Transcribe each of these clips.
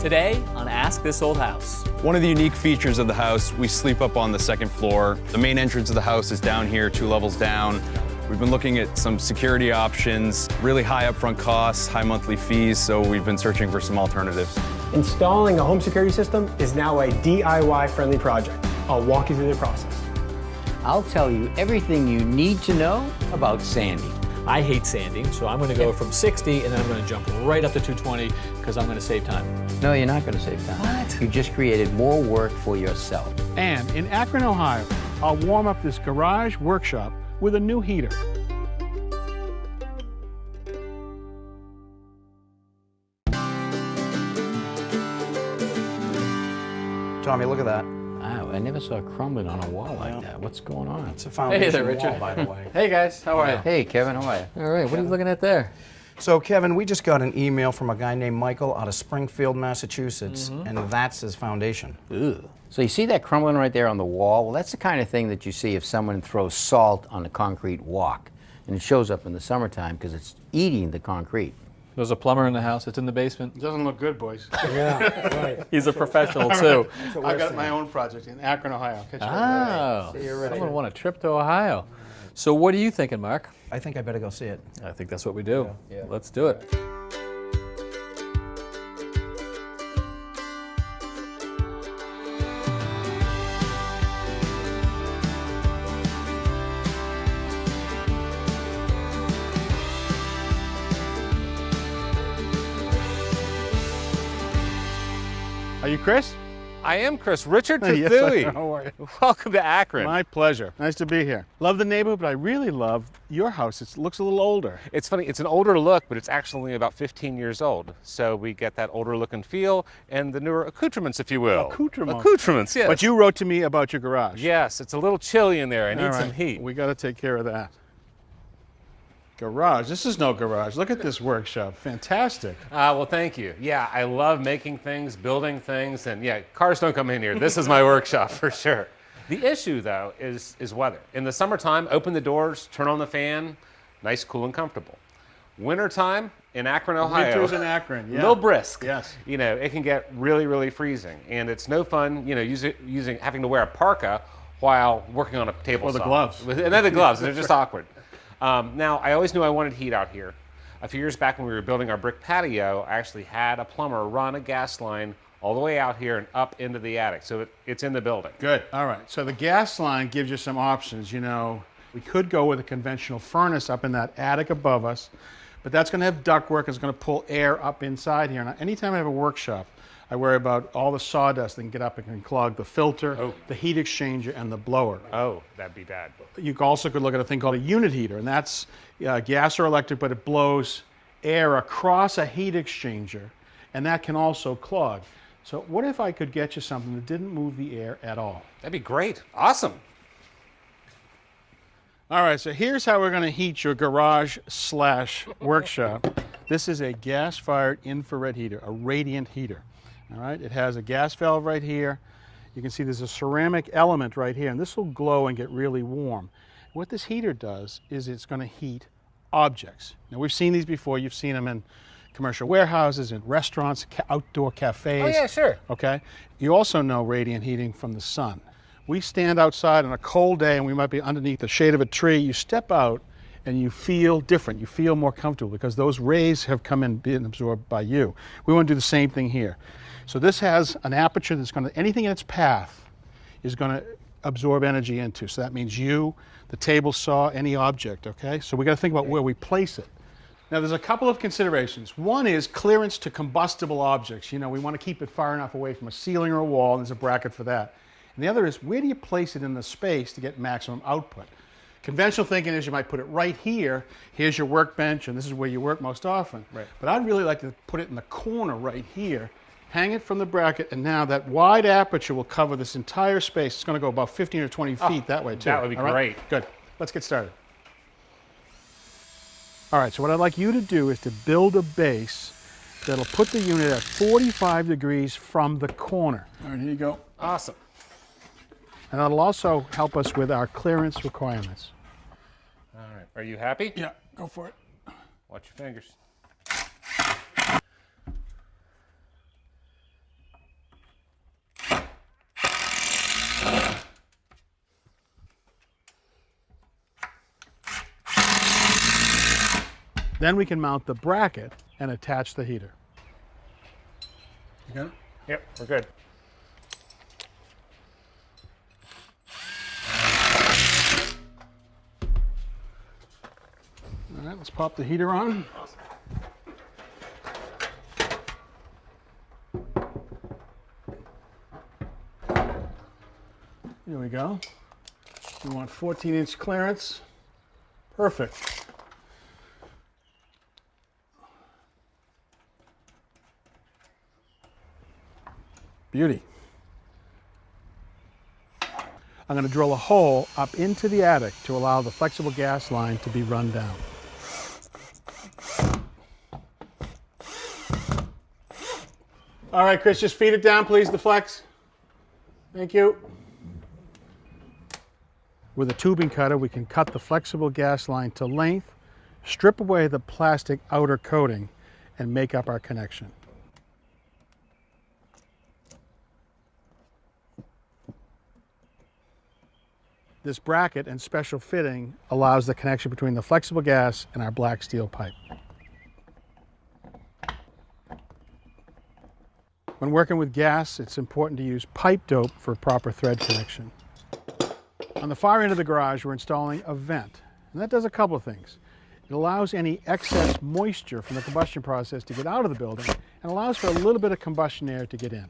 Today on Ask This Old House. One of the unique features of the house, we sleep up on the second floor. The main entrance of the house is down here, 2 levels down. We've been looking at some security options, really high upfront costs, high monthly fees, so we've been searching for some alternatives. Installing a home security system is now a DIY-friendly project. I'll walk you through the process. I'll tell you everything you need to know about sanding. I hate sanding, so I'm going to go from 60 and then I'm going to jump right up to 220 because I'm going to save time. No, you're not going to save time. What? You just created more work for yourself. And in Akron, Ohio, I'll warm up this garage workshop with a new heater. Tommy, look at that. Wow, I never saw it crumbling on a wall like that. What's going on? It's a foundation there, Richard. wall, by the way. Hey guys, how are you? Hey, Kevin, how are you? All right, what are you looking at there? So, Kevin, we just got an email from a guy named Michael out of Springfield, Massachusetts, and that's his foundation. Ugh. So you see that crumbling right there on the wall? Well, that's the kind of thing that you see if someone throws salt on a concrete walk. And it shows up in the summertime because it's eating the concrete. There's a plumber in the house. It's in the basement. Doesn't look good, boys. Yeah, right. He's a professional too. I've got my own project in Akron, Ohio. Catch you later. Oh, someone won a trip to Ohio. So what are you thinking, Mark? I think I better go see it. I think that's what we do. Yeah. Let's do it. Are you Chris? I am Chris. Richard Yes, Tadui. how are you? Welcome to Akron. My pleasure. Nice to be here. Love the neighborhood, but I really love your house. It looks a little older. It's funny, it's an older look, but it's actually only about 15 years old. So we get that older look and feel and the newer accoutrements, if you will. Accoutrements. Accoutrements, yes. But you wrote to me about your garage. Yes, it's a little chilly in there. I need All some right. heat. We got to take care of that. Garage. This is no garage. Look at this workshop. Fantastic. Well, thank you. Yeah, I love making things, building things, and yeah, cars don't come in here. This is my workshop for sure. The issue, though, is weather. In the summertime, open the doors, turn on the fan, nice, cool, and comfortable. Wintertime in Akron, Ohio. Winters in Akron, yeah. A little brisk. Yes. You know, it can get really, really freezing, and it's no fun, you know, having to wear a parka while working on a table Or the saw. gloves. And then the gloves, they're just awkward. Now, I always knew I wanted heat out here. A few years back when we were building our brick patio, I actually had a plumber run a gas line all the way out here and up into the attic, so it's in the building. Good. All right. So the gas line gives you some options. You know, we could go with a conventional furnace up in that attic above us, but that's going to have ductwork. It's going to pull air up inside here. Now, anytime I have a workshop, I worry about all the sawdust that can get up and can clog the filter, the heat exchanger, and the blower. Oh, that'd be bad. You also could look at a thing called a unit heater, and that's gas or electric, but it blows air across a heat exchanger, and that can also clog. So what if I could get you something that didn't move the air at all? That'd be great. Awesome. All right, so here's how we're going to heat your garage/workshop. This is a gas-fired infrared heater, a radiant heater. All right, it has a gas valve right here. You can see there's a ceramic element right here, and this will glow and get really warm. What this heater does is it's going to heat objects. Now, we've seen these before. You've seen them in commercial warehouses, in restaurants, outdoor cafes. Oh, yeah, sure. Okay? You also know radiant heating from the sun. We stand outside on a cold day, and we might be underneath the shade of a tree. You step out, and you feel different. You feel more comfortable because those rays have come in and been absorbed by you. We want to do the same thing here. So this has an aperture that's going to, anything in its path is going to absorb energy into. So that means you, the table saw, any object, okay? So we got to think about where we place it. Now there's a couple of considerations. One is clearance to combustible objects. You know, we want to keep it far enough away from a ceiling or a wall, and there's a bracket for that. And the other is, where do you place it in the space to get maximum output? Conventional thinking is you might put it right here, here's your workbench, and this is where you work most often. Right. But I'd really like to put it in the corner right here, hang it from the bracket, and now that wide aperture will cover this entire space. It's going to go about 15 or 20 feet that way too. That would be All right? great. Good. Let's get started. All right, so what I'd like you to do is to build a base that'll put the unit at 45 degrees from the corner. All right, here you go. Awesome. And that'll also help us with our clearance requirements. All right. Are you happy? Yeah, go for it. Watch your fingers. Then we can mount the bracket and attach the heater. You got it? Yep, we're good. All right, let's pop the heater on. Here we go. We want 14-inch clearance. Perfect. Beauty. I'm going to drill a hole up into the attic to allow the flexible gas line to be run down. All right, Chris, just feed it down, please, the flex. Thank you. With a tubing cutter, we can cut the flexible gas line to length, strip away the plastic outer coating, and make up our connection. This bracket and special fitting allows the connection between the flexible gas and our black steel pipe. When working with gas, it's important to use pipe dope for proper thread connection. On the far end of the garage, we're installing a vent, and that does a couple of things. It allows any excess moisture from the combustion process to get out of the building and allows for a little bit of combustion air to get in.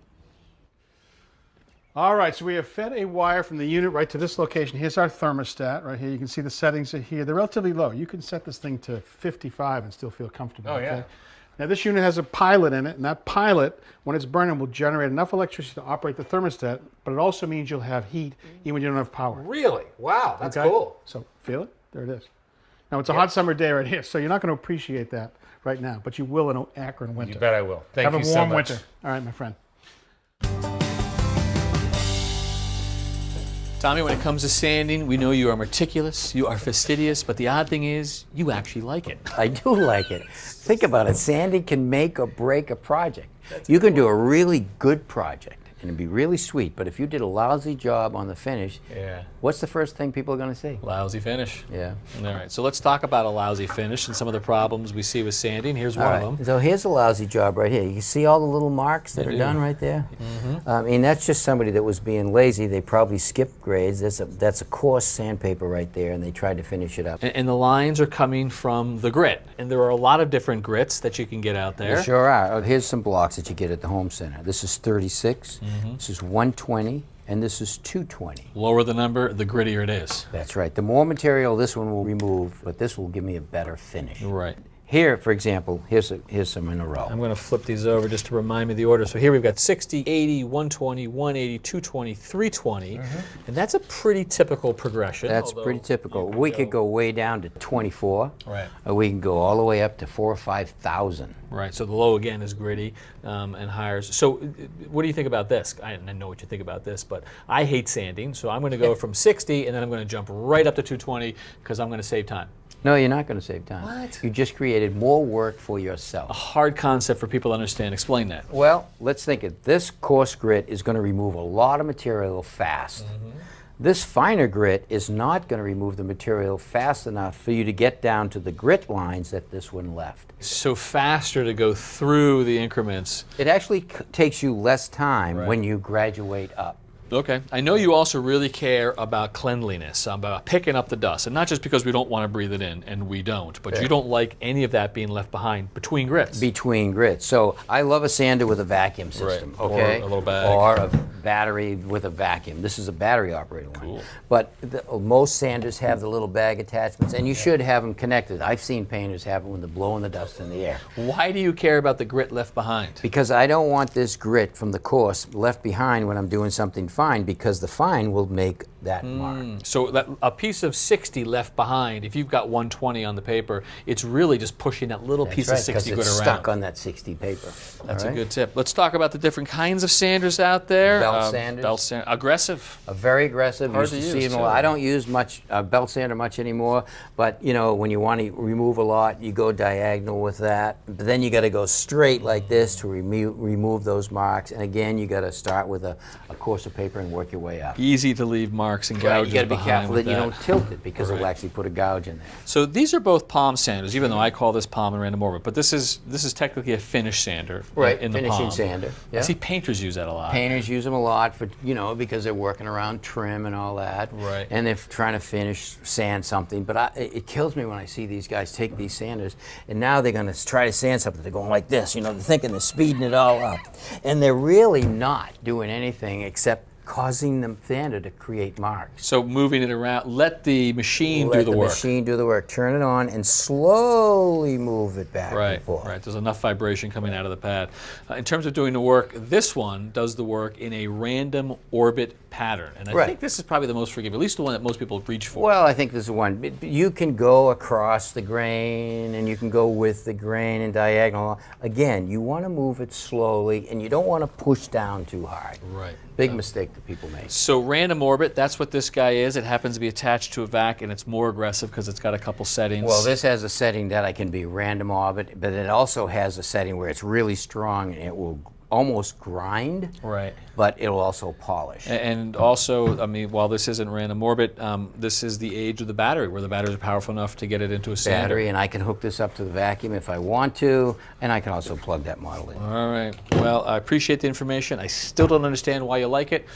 All right, so we have fed a wire from the unit right to this location. Here's our thermostat right here. You can see the settings are here. They're relatively low. You can set this thing to 55 and still feel comfortable. Oh, yeah. Okay? Now this unit has a pilot in it, and that pilot, when it's burning, will generate enough electricity to operate the thermostat, but it also means you'll have heat even when you don't have power. Really? Wow, that's Okay? cool. So feel it? There it is. Now it's a hot summer day right here, so you're not going to appreciate that right now, but you will in an Akron winter. You bet I will. Thank Have you a warm so much. winter. All right, my friend. Tommy, when it comes to sanding, we know you are meticulous, you are fastidious, but the odd thing is, you actually like it. I do like it. Think about it. Sanding can make or break a project. You can do a really good project and it'd be really sweet, but if you did a lousy job on the finish, Yeah. what's the first thing people are going to see? Lousy finish. Yeah. All right, so let's talk about a lousy finish and some of the problems we see with sanding. Here's one of them. So here's a lousy job right here. You see all the little marks that are done right there? I mean, that's just somebody that was being lazy. They probably skipped grades. That's a coarse sandpaper right there, and they tried to finish it up. And the lines are coming from the grit. And there are a lot of different grits that you can get out there. There sure are. Oh, here's some blocks that you get at the home center. This is 36, this is 120, and this is 220. Lower the number, the grittier it is. That's right. The more material this one will remove, but this will give me a better finish. Right. Here, for example, here's some in a row. I'm going to flip these over just to remind me of the order. So here we've got 60, 80, 120, 180, 220, 320. And that's a pretty typical progression. That's pretty typical. We could go way down to 24. Right. Or we can go all the way up to 4,000 or 5,000. Right, so the low again is gritty and higher. So what do you think about this? I know what you think about this, but I hate sanding, so I'm going to go from 60 and then I'm going to jump right up to 220 because I'm going to save time. No, you're not going to save time. What? You just created more work for yourself. Hard concept for people to understand. Explain that. Well, let's think it. This coarse grit is going to remove a lot of material fast. This finer grit is not going to remove the material fast enough for you to get down to the grit lines that this one left. So faster to go through the increments. It actually takes you less time when you graduate up. Okay. I know you also really care about cleanliness, about picking up the dust, and not just because we don't want to breathe it in, and we don't, but you don't like any of that being left behind between grits. Between grits. So I love a sander with a vacuum system, okay? Or a little bag. Or a battery with a vacuum. This is a battery operated one. Cool. But most sanders have the little bag attachments, and you should have them connected. I've seen painters have them when they're blowing the dust in the air. Why do you care about the grit left behind? Because I don't want this grit from the coarse left behind when I'm doing something fine, because the fine will make that mark. So that a piece of 60 left behind, if you've got 120 on the paper, it's really just pushing that little piece of 60 because grit it's around. stuck on that 60 paper. That's All a right? good tip. Let's talk about the different kinds of sanders out there. Belt sanders. Belt sand. Aggressive. Very aggressive. Hard Used to see use, them too. I don't use much belt sander much anymore, but you know, when you want to remove a lot, you go diagonal with that. But then you got to go straight like this to remove those marks. And again, you got to start with a coarser paper and work your way up. Easy to leave marks marks and Right, gouges you got to be behind careful with that you don't tilt it because Right. it'll actually put a gouge in there. So these are both palm sanders, even though I call this palm and random orbit, but this is technically a finish sander in the finishing palm. sander. I Yeah. see painters use that a lot. Painters use them a lot for, because they're working around trim and all that. Right. And they're trying to finish, sand something. But it kills me when I see these guys take these sanders and now they're going to try to sand something. They're going like this, they're thinking they're speeding it all up. And they're really not doing anything except causing the sander to create marks. So moving it around, let the machine Let do the work. machine do the work. Turn it on and slowly move it back and forth. Right. There's enough vibration coming out of the pad. In terms of doing the work, this one does the work in a random orbit pattern. And I think this is probably the most forgiving, at least the one that most people reach for. Well, I think this is one. You can go across the grain and you can go with the grain and diagonal. Again, you want to move it slowly and you don't want to push down too hard. Right. Big mistake that people make. So random orbit, that's what this guy is. It happens to be attached to a vac and it's more aggressive because it's got a couple settings. Well, this has a setting that I can be random orbit, but it also has a setting where it's really strong and it will almost grind, Right. but it'll also polish. And also, while this isn't random orbit, this is the age of the battery, where the batteries are powerful enough to get it into a sander. Battery, and I can hook this up to the vacuum if I want to, and I can also plug that model in. All right. Well, I appreciate the information. I still don't understand why you like it,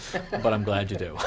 but I'm glad you do.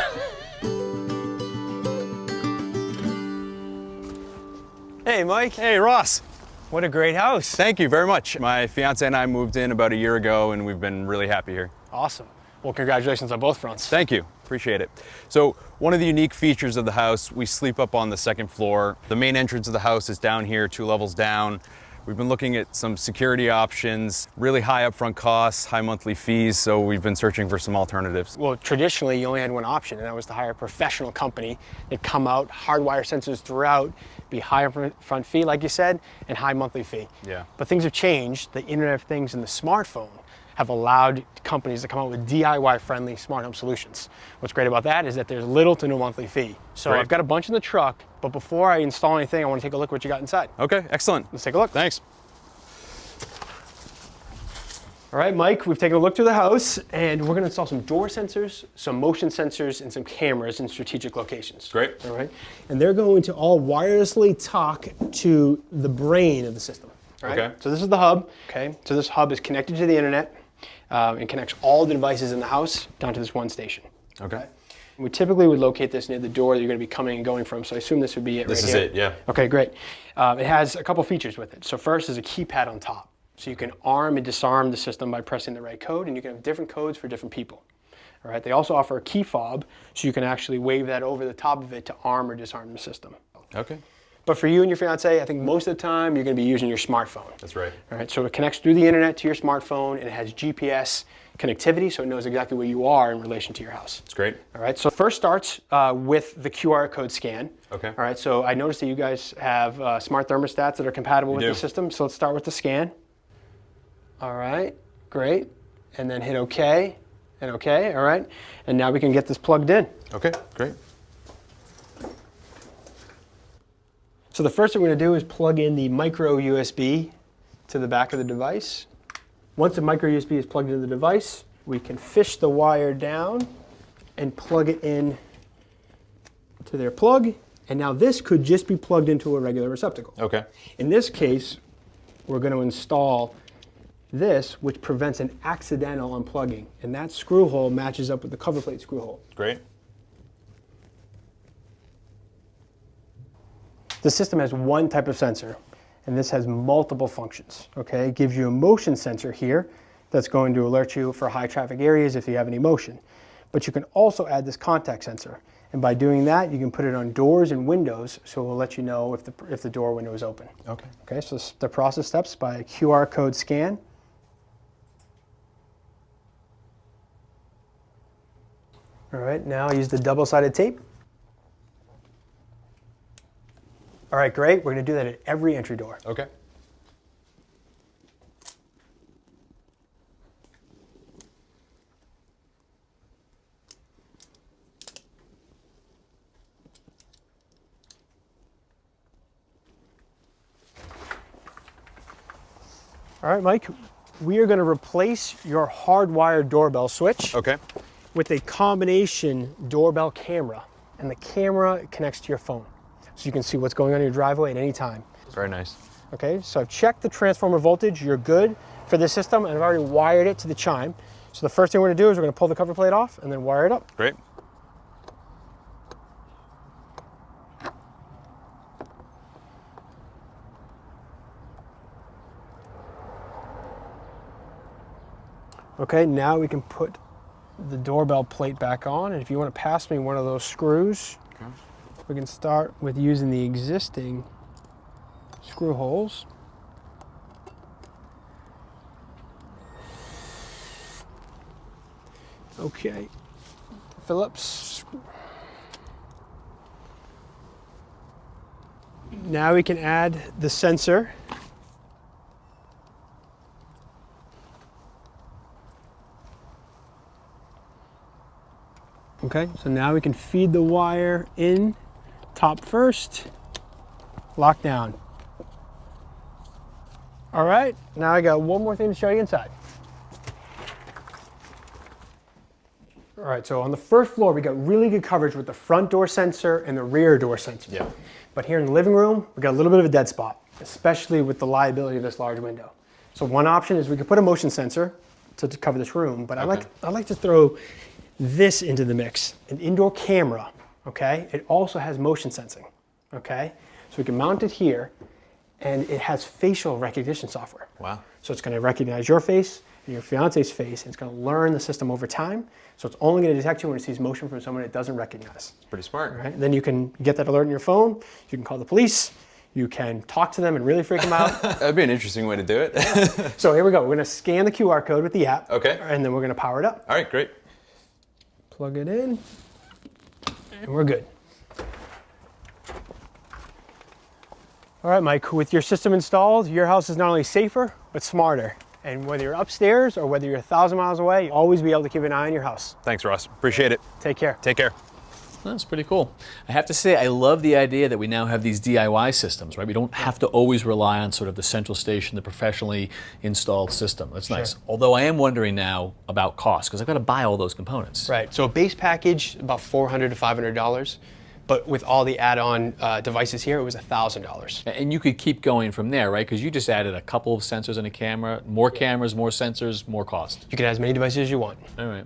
Hey, Mike. Hey, Ross. What a great house. Thank you very much. My fiance and I moved in about a year ago, and we've been really happy here. Awesome. Well, congratulations on both fronts. Thank you. Appreciate it. So, one of the unique features of the house, we sleep up on the second floor. The main entrance of the house is down here, 2 levels down. We've been looking at some security options, really high upfront costs, high monthly fees, so we've been searching for some alternatives. Well, traditionally, you only had one option, and that was to hire a professional company. They'd come out, hardwire sensors throughout, be high upfront fee, like you said, and high monthly fee. Yeah. But things have changed. The Internet of Things and the smartphone have allowed companies to come out with DIY-friendly smart home solutions. What's great about that is that there's little to no monthly fee. So Great. I've got a bunch in the truck, but before I install anything, I want to take a look at what you got inside. Okay, excellent. Let's take a look. Thanks. All right, Mike, we've taken a look through the house, and we're going to install some door sensors, some motion sensors, and some cameras in strategic locations. Great. All right, and they're going to all wirelessly talk to the brain of the system. All right? Okay. So this is the hub. Okay. So this hub is connected to the internet and connects all the devices in the house down to this one station. Okay. We typically would locate this near the door that you're going to be coming and going from, so I assume this would be it This right is here. it, yeah. Okay, great. It has a couple features with it. So first is a keypad on top. So you can arm and disarm the system by pressing the right code, and you can have different codes for different people. All right. They also offer a key fob, so you can actually wave that over the top of it to arm or disarm the system. Okay. But for you and your fiance, I think most of the time you're going to be using your smartphone. That's right. All right. So it connects through the internet to your smartphone, and it has GPS connectivity, so it knows exactly where you are in relation to your house. That's great. All right. So first starts with the QR code scan. Okay. All right. So I noticed that you guys have smart thermostats that are compatible with do. the system. So let's start with the scan. All right, great. And then hit OK, and OK, all right. And now we can get this plugged in. Okay, great. So the first thing we're going to do is plug in the micro USB to the back of the device. Once the micro USB is plugged into the device, we can fish the wire down and plug it in to their plug. And now this could just be plugged into a regular receptacle. Okay. In this case, we're going to install this, which prevents an accidental unplugging. And that screw hole matches up with the cover plate screw hole. Great. The system has one type of sensor, and this has multiple functions. Okay, it gives you a motion sensor here that's going to alert you for high traffic areas if you have any motion. But you can also add this contact sensor. And by doing that, you can put it on doors and windows, so it will let you know if the door window is open. Okay. Okay, so the process steps by QR code scan. All right, now use the double-sided tape. All right, great. We're going to do that at every entry door. Okay. All right, Mike, we are going to replace your hardwired doorbell switch Okay. with a combination doorbell camera. and the camera connects to your phone. So you can see what's going on in your driveway at any time. Very nice. Okay, so I've checked the transformer voltage. You're good for this system, and I've already wired it to the chime. So the first thing we're gonna do is we're gonna pull the cover plate off and then wire it up. Great. Okay, now we can put the doorbell plate back on, and if you want to pass me one of those screws, we can start with using the existing screw holes. Okay, Phillips. Now we can add the sensor. Okay, so now we can feed the wire in, top first, lock down. All right, now I got one more thing to show you inside. All right, so on the first floor, we got really good coverage with the front door sensor and the rear door sensor. Yeah. But here in the living room, we got a little bit of a dead spot, especially with the liability of this large window. So one option is we could put a motion sensor to cover this room, but I like to throw this into the mix, an indoor camera, okay? It also has motion sensing, okay? So we can mount it here, and it has facial recognition software. Wow. So it's gonna recognize your face and your fiance's face, and it's gonna learn the system over time, so it's only gonna detect you when it sees motion from someone it doesn't recognize. It's pretty smart. Right? And then you can get that alert on your phone, you can call the police, you can talk to them and really freak them out. That'd be an interesting way to do it. So here we go, we're gonna scan the QR code with the app, Okay. and then we're gonna power it up. All right, great. Plug it in, and we're good. All right, Mike, with your system installed, your house is not only safer, but smarter. And whether you're upstairs or whether you're 1,000 miles away, you'll always be able to keep an eye on your house. Thanks, Ross. Appreciate it. Take care. Take care. That's pretty cool. I have to say, I love the idea that we now have these DIY systems, right? We don't have to always rely on sort of the central station, the professionally installed system. That's nice. Although I am wondering now about cost, because I've got to buy all those components. Right, so a base package, about $400 to $500. But with all the add-on devices here, it was $1,000. And you could keep going from there, right? Because you just added a couple of sensors and a camera, more cameras, more sensors, more cost. You can add as many devices as you want. All right.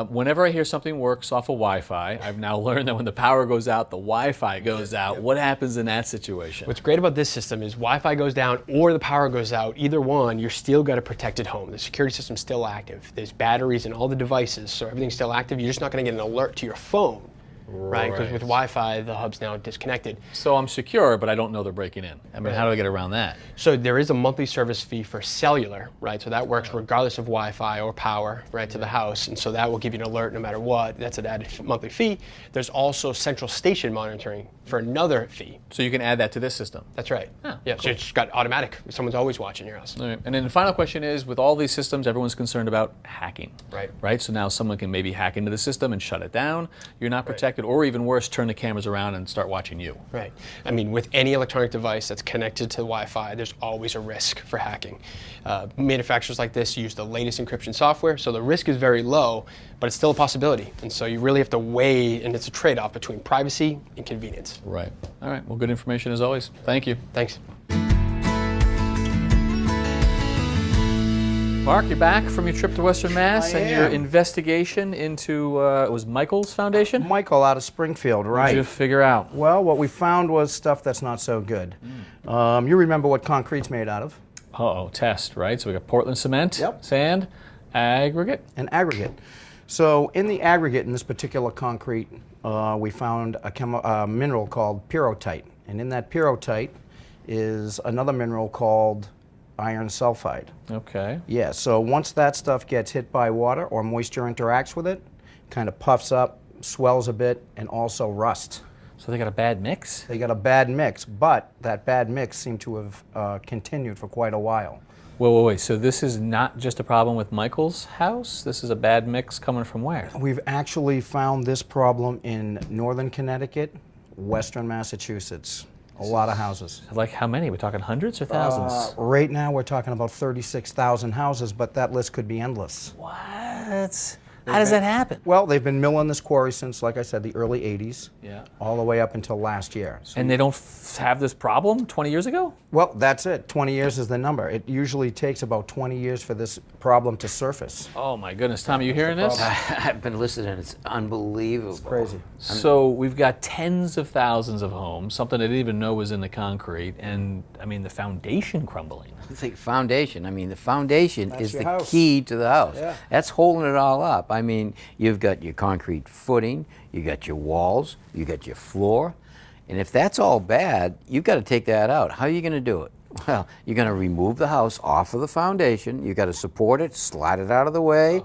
Whenever I hear something works off of Wi-Fi, I've now learned that when the power goes out, the Wi-Fi goes out. What happens in that situation? What's great about this system is Wi-Fi goes down or the power goes out, either one, you're still got a protected home. The security system's still active. There's batteries in all the devices, so everything's still active. You're just not gonna get an alert to your phone, right? Because with Wi-Fi, the hub's now disconnected. So I'm secure, but I don't know they're breaking in. I mean, how do I get around that? So there is a monthly service fee for cellular, right? So that works regardless of Wi-Fi or power, right, to the house. And so that will give you an alert no matter what. That's an added monthly fee. There's also central station monitoring for another fee. So you can add that to this system. That's right. Oh, yeah, so it's got automatic. Someone's always watching your house. All right. And then the final question is, with all these systems, everyone's concerned about hacking. Right. Right? So now someone can maybe hack into the system and shut it down. You're not protected, or even worse, turn the cameras around and start watching you. Right. I mean, with any electronic device that's connected to Wi-Fi, there's always a risk for hacking. Manufacturers like this use the latest encryption software, so the risk is very low, but it's still a possibility. And so you really have to weigh, and it's a trade-off between privacy and convenience. Right. All right. Well, good information as always. Thank you. Thanks. Mark, you're back from your trip to Western Mass and your investigation into, it was Michael's Foundation? Michael out of Springfield, What right. did you figure out? Well, what we found was stuff that's not so good. You remember what concrete's made out of? Uh-oh, test, right? So we got Portland cement, Yep. sand, aggregate. An aggregate. So in the aggregate in this particular concrete, we found a mineral called pyrrhotite. And in that pyrrhotite is another mineral called iron sulfide. Okay. Yeah, so once that stuff gets hit by water or moisture interacts with it, kind of puffs up, swells a bit, and also rusts. So they got a bad mix? They got a bad mix, but that bad mix seemed to have continued for quite a while. Wait. So this is not just a problem with Michael's house? This is a bad mix coming from where? We've actually found this problem in northern Connecticut, western Massachusetts. A lot of houses. Like how many? We're talking hundreds or thousands? Right now we're talking about 36,000 houses, but that list could be endless. What? How does that happen? Well, they've been milling this quarry since, like I said, the early 80s. Yeah. All the way up until last year. So And they don't have this problem 20 years ago? well, that's it. 20 years is the number. It usually takes about 20 years for this problem to surface. Oh my goodness, Tom, are you hearing this? I've been listening. It's unbelievable. Crazy. So we've got tens of thousands of homes, something I didn't even know was in the concrete, and I mean the foundation crumbling. The foundation. I mean, the foundation That's is your the house. key to the house. Yeah. That's holding it all up. I mean, you've got your concrete footing, you got your walls, you got your floor, and if that's all bad, you've got to take that out. How are you going to do it? Well, you're going to remove the house off of the foundation. You've got to support it, slide it out of the way,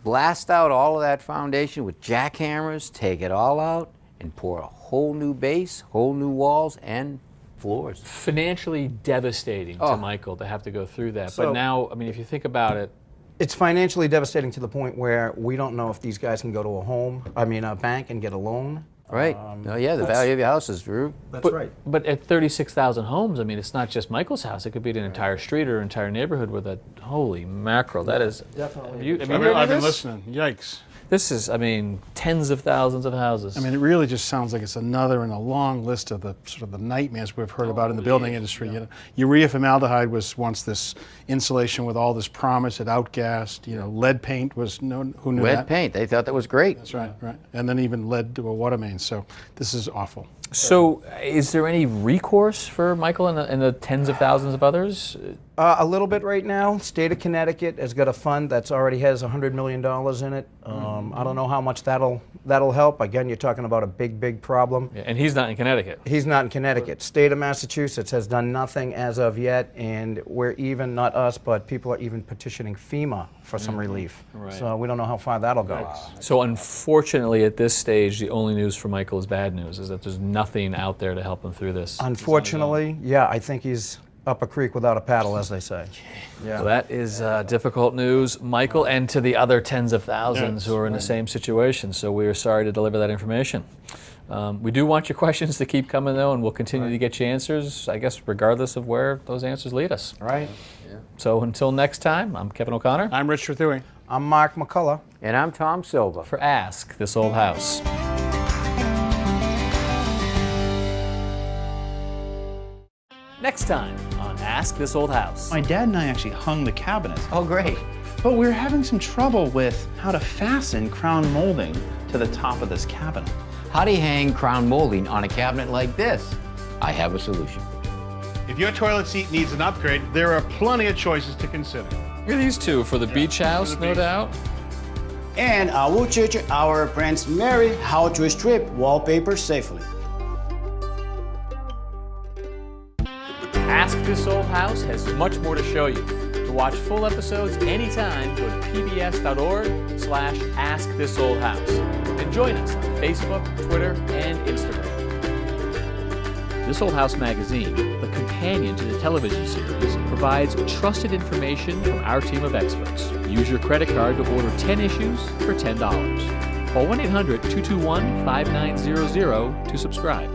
blast out all of that foundation with jackhammers, take it all out, and pour a whole new base, whole new walls, and floors. Financially devastating to Oh. Michael to have to go through that. So- But now, I mean, if you think about it, It's financially devastating to the point where we don't know if these guys can go to a bank and get a loan. Right. Oh, yeah, the value of your house is through. That's right. but at 36,000 homes, I mean, it's not just Michael's house. It could be an entire street or an entire neighborhood with a, holy mackerel, that is. Definitely. Have you heard I've of been this? listening. Yikes. This is, I mean, tens of thousands of houses. I mean, it really just sounds like it's another in a long list of the sort of the nightmares we've heard about in the building industry. You know, urea formaldehyde was once this insulation with all this promise. It outgassed. You know, lead paint was who knew Lead that? paint. They thought that was great. That's right, right. And then even led to a water main. So this is awful. So, is there any recourse for Michael and the tens of thousands of others? A little bit right now. State of Connecticut has got a fund that's already has $100 million in it. I don't know how much that'll help. Again, you're talking about a big problem. Yeah, and he's not in Connecticut. He's not in Connecticut. State of Massachusetts has done nothing as of yet, and we're even, not us, but people are even petitioning FEMA for some relief. Right. So we don't know how far that'll go. So, unfortunately, at this stage, the only news for Michael is bad news, is that there's nothing out there to help him through this. Unfortunately, yeah, I think he's up a creek without a paddle, as they say. Yeah. So that is difficult news, Michael, and to the other tens of thousands who are in the same situation. So we are sorry to deliver that information. We do want your questions to keep coming, though, and we'll continue to get you answers, I guess, regardless of where those answers lead us. Right? So until next time, I'm Kevin O'Connor I'm Rich Trethewey. I'm Mark McCullough. And I'm Tom Silva. for Ask This Old House. Next time on Ask This Old House. My dad and I actually hung the cabinets, Oh, great. but we were having some trouble with how to fasten crown molding to the top of this cabinet. How do you hang crown molding on a cabinet like this? I have a solution. If your toilet seat needs an upgrade, there are plenty of choices to consider. Look at these two for the beach house, the no beach. doubt. And I will teach our friends Mary how to strip wallpaper safely. Ask This Old House has much more to show you. To watch full episodes anytime, go to pbs.org/askthisoldhouse. And join us on Facebook, Twitter, and Instagram. This Old House magazine, the companion to the television series, provides trusted information from our team of experts. Use your credit card to order 10 issues for $10. Call 1-800-221-5900 to subscribe.